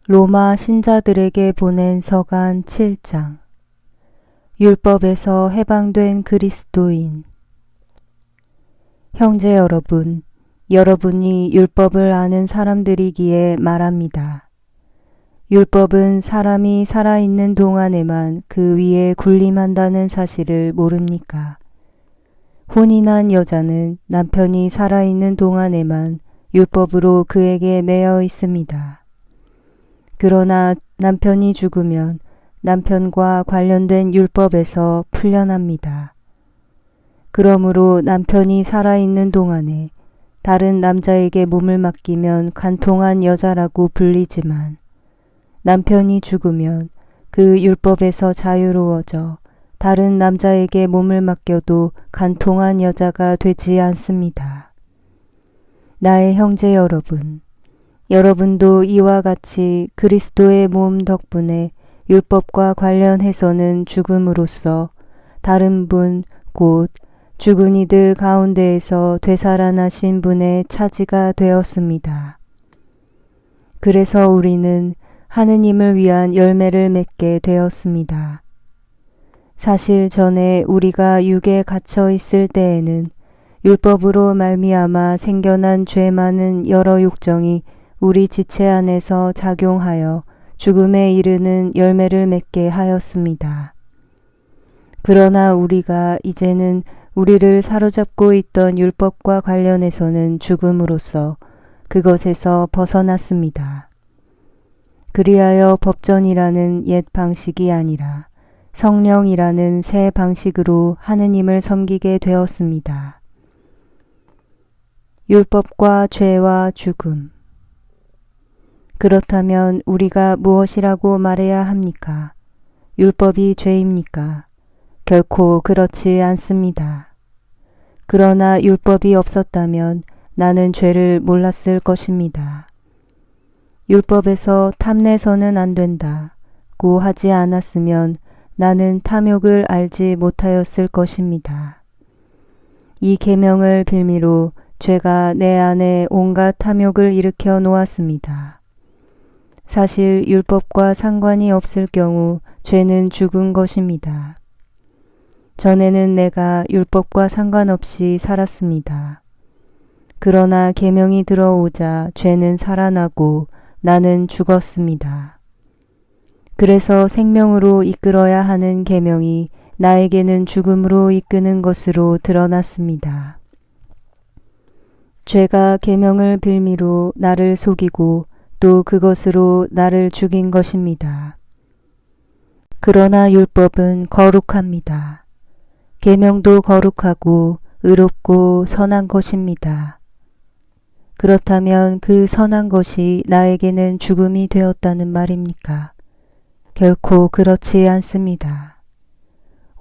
로마 신자들에게 보낸 서간 7장. 율법에서 해방된 그리스도인. 형제 여러분, 여러분이 율법을 아는 사람들이기에 말합니다. 율법은 사람이 살아있는 동안에만 그 위에 군림한다는 사실을 모릅니까? 혼인한 여자는 남편이 살아있는 동안에만 율법으로 그에게 매여 있습니다. 그러나 남편이 죽으면 남편과 관련된 율법에서 풀려납니다. 그러므로 남편이 살아있는 동안에 다른 남자에게 몸을 맡기면 간통한 여자라고 불리지만 남편이 죽으면 그 율법에서 자유로워져 다른 남자에게 몸을 맡겨도 간통한 여자가 되지 않습니다. 나의 형제 여러분, 여러분도 이와 같이 그리스도의 몸 덕분에 율법과 관련해서는 죽음으로써 다른 분, 곧 죽은 이들 가운데에서 되살아나신 분의 차지가 되었습니다. 그래서 우리는 하느님을 위한 열매를 맺게 되었습니다. 사실 전에 우리가 육에 갇혀 있을 때에는 율법으로 말미암아 생겨난 죄 많은 여러 욕정이 우리 지체 안에서 작용하여 죽음에 이르는 열매를 맺게 하였습니다. 그러나 우리가 이제는 우리를 사로잡고 있던 율법과 관련해서는 죽음으로써 그것에서 벗어났습니다. 그리하여 법전이라는 옛 방식이 아니라 성령이라는 새 방식으로 하느님을 섬기게 되었습니다. 율법과 죄와 죽음. 그렇다면 우리가 무엇이라고 말해야 합니까? 율법이 죄입니까? 결코 그렇지 않습니다. 그러나 율법이 없었다면 나는 죄를 몰랐을 것입니다. 율법에서 탐내서는 안 된다고 하지 않았으면 나는 탐욕을 알지 못하였을 것입니다. 이 계명을 빌미로 죄가 내 안에 온갖 탐욕을 일으켜 놓았습니다. 사실 율법과 상관이 없을 경우 죄는 죽은 것입니다. 전에는 내가 율법과 상관없이 살았습니다. 그러나 계명이 들어오자 죄는 살아나고 나는 죽었습니다. 그래서 생명으로 이끌어야 하는 계명이 나에게는 죽음으로 이끄는 것으로 드러났습니다. 죄가 계명을 빌미로 나를 속이고 또 그것으로 나를 죽인 것입니다. 그러나 율법은 거룩합니다. 계명도 거룩하고 의롭고 선한 것입니다. 그렇다면 그 선한 것이 나에게는 죽음이 되었다는 말입니까? 결코 그렇지 않습니다.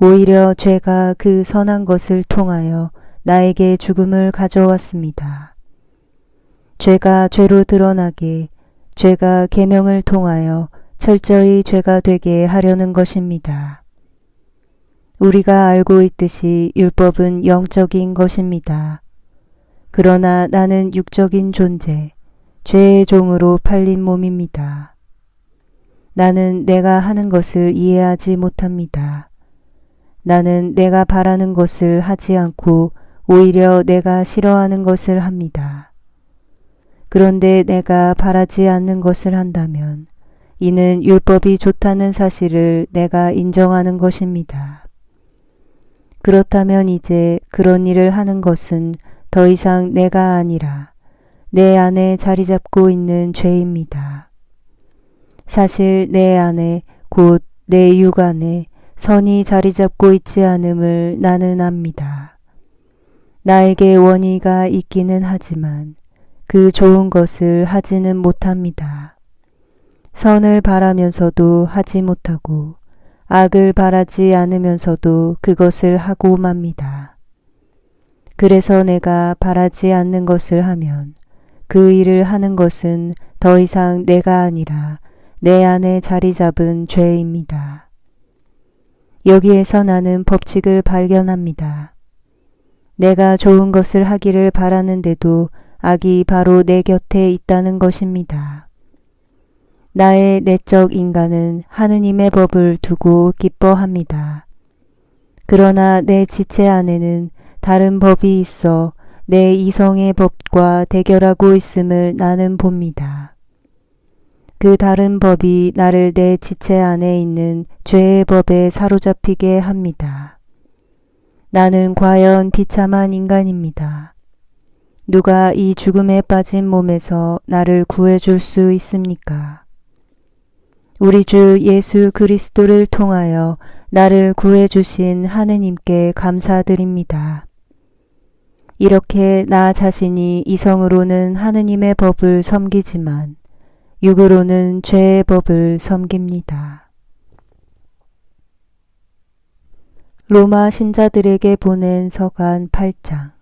오히려 죄가 그 선한 것을 통하여 나에게 죽음을 가져왔습니다. 죄가 죄로 드러나게 죄가 계명을 통하여 철저히 죄가 되게 하려는 것입니다. 우리가 알고 있듯이 율법은 영적인 것입니다. 그러나 나는 육적인 존재, 죄의 종으로 팔린 몸입니다. 나는 내가 하는 것을 이해하지 못합니다. 나는 내가 바라는 것을 하지 않고 오히려 내가 싫어하는 것을 합니다. 그런데 내가 바라지 않는 것을 한다면 이는 율법이 좋다는 사실을 내가 인정하는 것입니다. 그렇다면 이제 그런 일을 하는 것은 더 이상 내가 아니라 내 안에 자리 잡고 있는 죄입니다. 사실 내 안에 곧 내 육 안에 선이 자리 잡고 있지 않음을 나는 압니다. 나에게 원의가 있기는 하지만 그 좋은 것을 하지는 못합니다. 선을 바라면서도 하지 못하고 악을 바라지 않으면서도 그것을 하고 맙니다. 그래서 내가 바라지 않는 것을 하면 그 일을 하는 것은 더 이상 내가 아니라 내 안에 자리 잡은 죄입니다. 여기에서 나는 법칙을 발견합니다. 내가 좋은 것을 하기를 바라는데도 악이 바로 내 곁에 있다는 것입니다. 나의 내적 인간은 하느님의 법을 두고 기뻐합니다. 그러나 내 지체 안에는 다른 법이 있어 내 이성의 법과 대결하고 있음을 나는 봅니다. 그 다른 법이 나를 내 지체 안에 있는 죄의 법에 사로잡히게 합니다. 나는 과연 비참한 인간입니다. 누가 이 죽음에 빠진 몸에서 나를 구해줄 수 있습니까? 우리 주 예수 그리스도를 통하여 나를 구해주신 하느님께 감사드립니다. 이렇게 나 자신이 이성으로는 하느님의 법을 섬기지만 육으로는 죄의 법을 섬깁니다. 로마 신자들에게 보낸 서간 8장.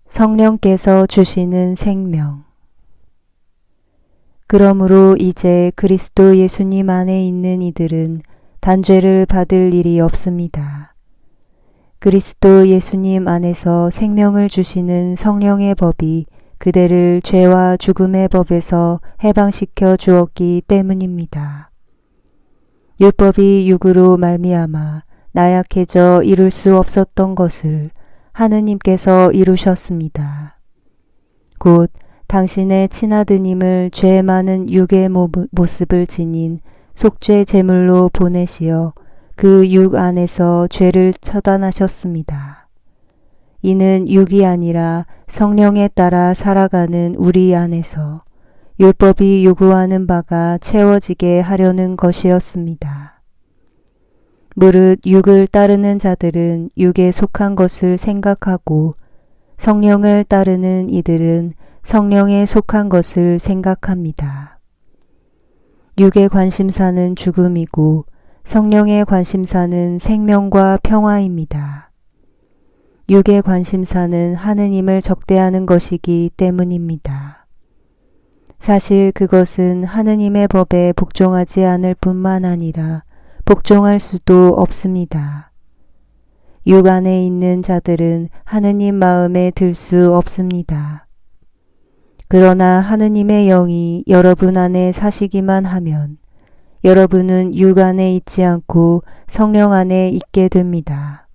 성령께서 주시는 생명. 그러므로 이제 그리스도 예수님 안에 있는 이들은 단죄를 받을 일이 없습니다. 그리스도 예수님 안에서 생명을 주시는 성령의 법이 그대를 죄와 죽음의 법에서 해방시켜 주었기 때문입니다. 율법이 육으로 말미암아 나약해져 이룰 수 없었던 것을 하느님께서 이루셨습니다. 곧 당신의 친아드님을 죄 많은 육의 모습을 지닌 속죄 제물로 보내시어 그 육 안에서 죄를 처단하셨습니다. 이는 육이 아니라 성령에 따라 살아가는 우리 안에서 율법이 요구하는 바가 채워지게 하려는 것이었습니다. 무릇 육을 따르는 자들은 육에 속한 것을 생각하고 성령을 따르는 이들은 성령에 속한 것을 생각합니다. 육의 관심사는 죽음이고 성령의 관심사는 생명과 평화입니다. 육의 관심사는 하느님을 적대하는 것이기 때문입니다. 사실 그것은 하느님의 법에 복종하지 않을 뿐만 아니라 복종할 수도 없습니다. 육 안에 있는 자들은 하느님 마음에 들 수 없습니다. 그러나 하느님의 영이 여러분 안에 사시기만 하면 여러분은 육 안에 있지 않고 성령 안에 있게 됩니다.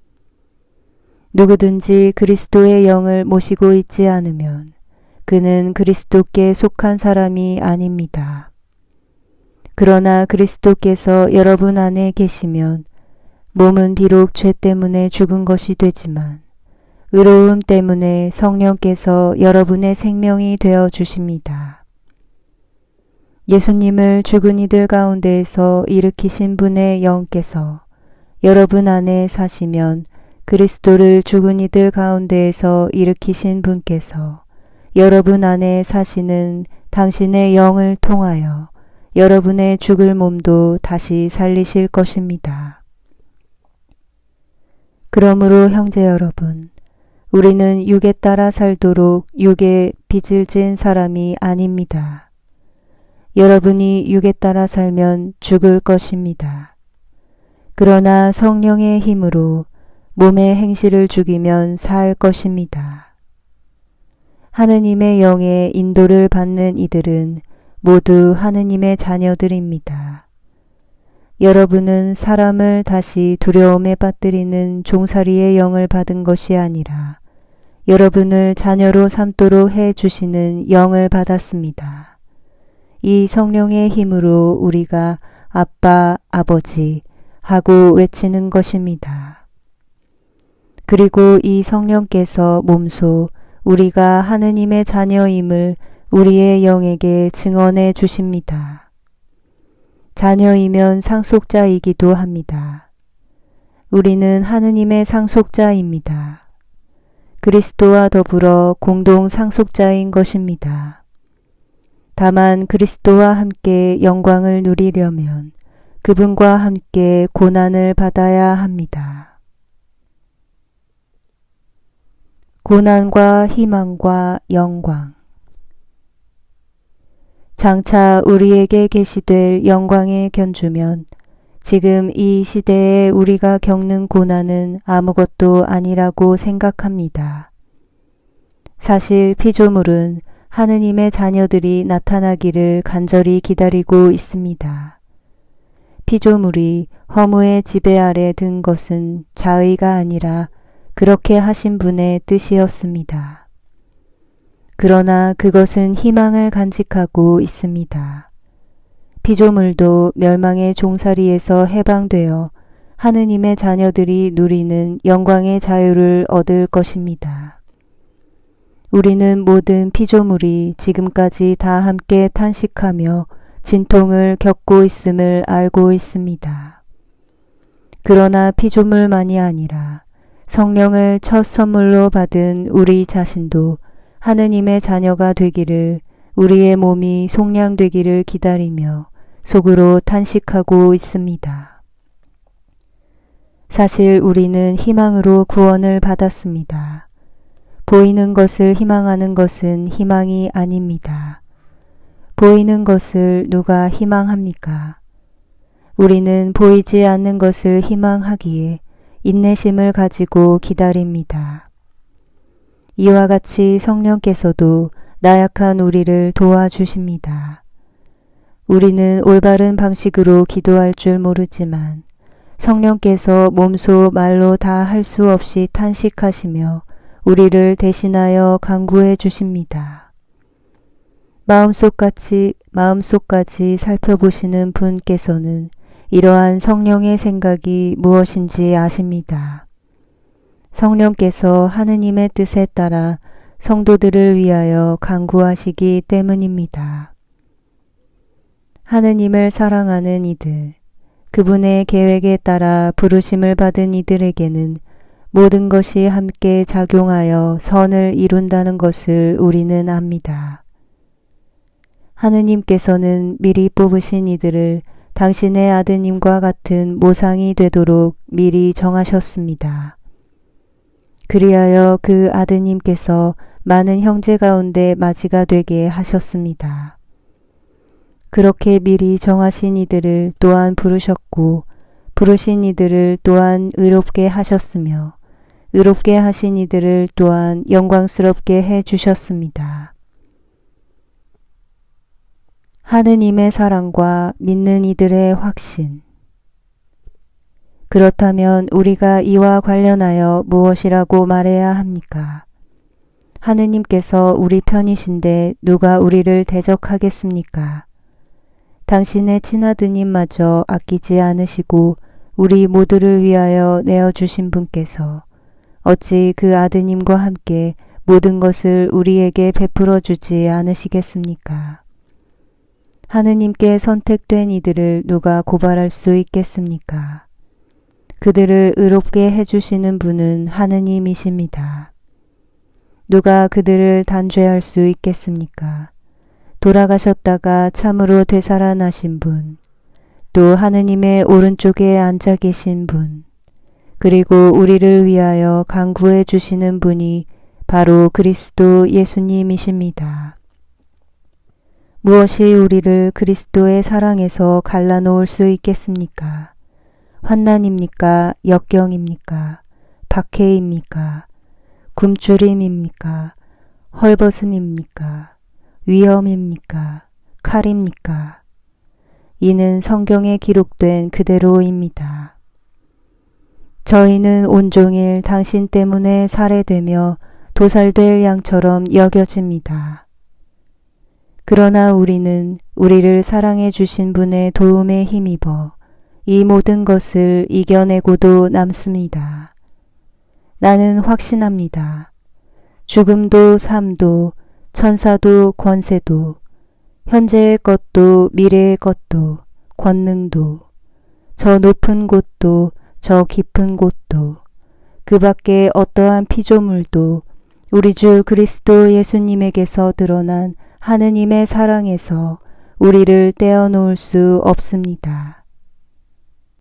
누구든지 그리스도의 영을 모시고 있지 않으면 그는 그리스도께 속한 사람이 아닙니다. 그러나 그리스도께서 여러분 안에 계시면 몸은 비록 죄 때문에 죽은 것이 되지만 의로움 때문에 성령께서 여러분의 생명이 되어 주십니다. 예수님을 죽은 이들 가운데에서 일으키신 분의 영께서 여러분 안에 사시면 그리스도를 죽은 이들 가운데에서 일으키신 분께서 여러분 안에 사시는 당신의 영을 통하여 여러분의 죽을 몸도 다시 살리실 것입니다. 그러므로 형제 여러분, 우리는 육에 따라 살도록 육에 빚을 진 사람이 아닙니다. 여러분이 육에 따라 살면 죽을 것입니다. 그러나 성령의 힘으로 몸의 행실을 죽이면 살 것입니다. 하느님의 영의 인도를 받는 이들은 모두 하느님의 자녀들입니다. 여러분은 사람을 다시 두려움에 빠뜨리는 종살이의 영을 받은 것이 아니라 여러분을 자녀로 삼도록 해 주시는 영을 받았습니다. 이 성령의 힘으로 우리가 아빠, 아버지 하고 외치는 것입니다. 그리고 이 성령께서 몸소 우리가 하느님의 자녀임을 우리의 영에게 증언해 주십니다. 자녀이면 상속자이기도 합니다. 우리는 하느님의 상속자입니다. 그리스도와 더불어 공동 상속자인 것입니다. 다만 그리스도와 함께 영광을 누리려면 그분과 함께 고난을 받아야 합니다. 고난과 희망과 영광. 장차 우리에게 계시될 영광에 견주면 지금 이 시대에 우리가 겪는 고난은 아무것도 아니라고 생각합니다. 사실 피조물은 하느님의 자녀들이 나타나기를 간절히 기다리고 있습니다. 피조물이 허무의 지배 아래 든 것은 자의가 아니라 그렇게 하신 분의 뜻이었습니다. 그러나 그것은 희망을 간직하고 있습니다. 피조물도 멸망의 종살이에서 해방되어 하느님의 자녀들이 누리는 영광의 자유를 얻을 것입니다. 우리는 모든 피조물이 지금까지 다 함께 탄식하며 진통을 겪고 있음을 알고 있습니다. 그러나 피조물만이 아니라 성령을 첫 선물로 받은 우리 자신도 하느님의 자녀가 되기를, 우리의 몸이 속량되기를 기다리며 속으로 탄식하고 있습니다. 사실 우리는 희망으로 구원을 받았습니다. 보이는 것을 희망하는 것은 희망이 아닙니다. 보이는 것을 누가 희망합니까? 우리는 보이지 않는 것을 희망하기에 인내심을 가지고 기다립니다. 이와 같이 성령께서도 나약한 우리를 도와주십니다. 우리는 올바른 방식으로 기도할 줄 모르지만 성령께서 몸소 말로 다 할 수 없이 탄식하시며 우리를 대신하여 간구해 주십니다. 마음속까지 살펴보시는 분께서는 이러한 성령의 생각이 무엇인지 아십니다. 성령께서 하느님의 뜻에 따라 성도들을 위하여 간구하시기 때문입니다. 하느님을 사랑하는 이들, 그분의 계획에 따라 부르심을 받은 이들에게는 모든 것이 함께 작용하여 선을 이룬다는 것을 우리는 압니다. 하느님께서는 미리 뽑으신 이들을 당신의 아드님과 같은 모상이 되도록 미리 정하셨습니다. 그리하여 그 아드님께서 많은 형제 가운데 맞이가 되게 하셨습니다. 그렇게 미리 정하신 이들을 또한 부르셨고 부르신 이들을 또한 의롭게 하셨으며 의롭게 하신 이들을 또한 영광스럽게 해 주셨습니다. 하느님의 사랑과 믿는 이들의 확신. 그렇다면 우리가 이와 관련하여 무엇이라고 말해야 합니까? 하느님께서 우리 편이신데 누가 우리를 대적하겠습니까? 당신의 친아드님마저 아끼지 않으시고 우리 모두를 위하여 내어주신 분께서 어찌 그 아드님과 함께 모든 것을 우리에게 베풀어 주지 않으시겠습니까? 하느님께 선택된 이들을 누가 고발할 수 있겠습니까? 그들을 의롭게 해주시는 분은 하느님이십니다. 누가 그들을 단죄할 수 있겠습니까? 돌아가셨다가 참으로 되살아나신 분, 또 하느님의 오른쪽에 앉아 계신 분, 그리고 우리를 위하여 간구해 주시는 분이 바로 그리스도 예수님이십니다. 무엇이 우리를 그리스도의 사랑에서 갈라놓을 수 있겠습니까? 환난입니까? 역경입니까? 박해입니까? 굶주림입니까? 헐벗음입니까? 위험입니까? 칼입니까? 이는 성경에 기록된 그대로입니다. 저희는 온종일 당신 때문에 살해되며 도살될 양처럼 여겨집니다. 그러나 우리는 우리를 사랑해 주신 분의 도움에 힘입어 이 모든 것을 이겨내고도 남습니다. 나는 확신합니다. 죽음도 삶도 천사도 권세도 현재의 것도 미래의 것도 권능도 저 높은 곳도 저 깊은 곳도 그 밖에 어떠한 피조물도 우리 주 그리스도 예수님에게서 드러난 하느님의 사랑에서 우리를 떼어놓을 수 없습니다.